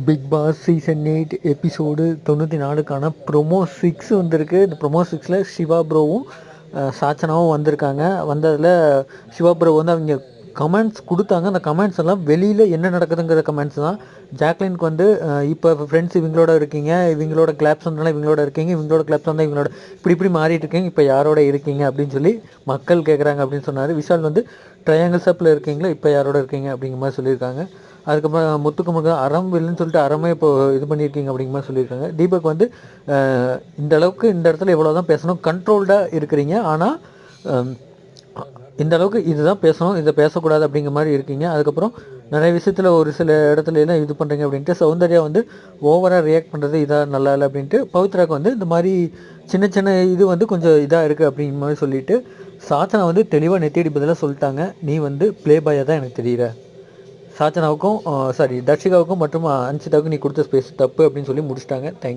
Big Boss season 8 episode 94க்கான promo 6 வந்திருக்கு. இந்த ப்ரொமோ 6ல் சிவா ப்ரோவும் சாச்சனாவும் வந்திருக்காங்க. வந்ததில் சிவா ப்ரோ வந்து அவங்க கமெண்ட்ஸ் கொடுத்தாங்க. அந்த கமெண்ட்ஸ் எல்லாம் வெளியில் என்ன நடக்குதுங்கிற கமெண்ட்ஸ் தான். ஜாக்லினுக்கு வந்து இப்போ ஃப்ரெண்ட்ஸ் இவங்களோட இருக்கீங்க, இவங்களோட கிளாப்ஸ் வந்தாலும் இவங்களோட இருக்கீங்க, இவங்களோட கிளாப்ஸ் வந்தால் இவங்களோட இப்படி மாறிட்டு இருக்கீங்க, இப்போ யாரோட இருக்கீங்க அப்படின்னு சொல்லி மக்கள் கேட்குறாங்க அப்படின்னு சொன்னார். விஷால் வந்து ட்ரையாங்கிள் ஷேப்பில் இருக்கீங்களா, இப்போ யாரோட இருக்கீங்க அப்படிங்கிற மாதிரி சொல்லியிருக்காங்க. அதுக்கப்புறம் முத்துக்குமுக அறம் வில்லுன்னு சொல்லிட்டு அறமே இப்போ இது பண்ணியிருக்கீங்க அப்படிங்கிற மாதிரி சொல்லியிருக்காங்க. தீபக் வந்து இந்த அளவுக்கு இந்த இடத்துல எவ்வளோ தான் பேசணும், கண்ட்ரோல்டாக இருக்கிறீங்க, ஆனால் இந்த அளவுக்கு இதுதான் பேசணும், இதை பேசக்கூடாது அப்படிங்கிற மாதிரி இருக்கீங்க. அதுக்கப்புறம் நிறைய விஷயத்தில் ஒரு சில இடத்துல எல்லாம் இது பண்ணுறீங்க அப்படின்ட்டு சௌந்தர்யா வந்து ஓவராக ரியாக்ட் பண்ணுறது இதாக நல்லா இல்லை அப்படின்ட்டு பவித்ராக்கு வந்து இந்த மாதிரி சின்ன சின்ன இது வந்து கொஞ்சம் இதாக இருக்குது அப்படிங்கிற மாதிரி சொல்லிவிட்டு சாச்சனா வந்து தெளிவாக நெத்தியடி பதிலாக சொல்லிட்டாங்க. நீ வந்து ப்ளே பாயாக தான் எனக்கு தெரியல, சாச்சனாவுக்கும் தர்ஷிகாவுக்கும் மற்றும் அன்சிதாவுக்கும் நீ கொடுத்த ஸ்பேஸ் தப்பு அப்படின்னு சொல்லி முடிச்சிட்டாங்க. தேங்க்யூ.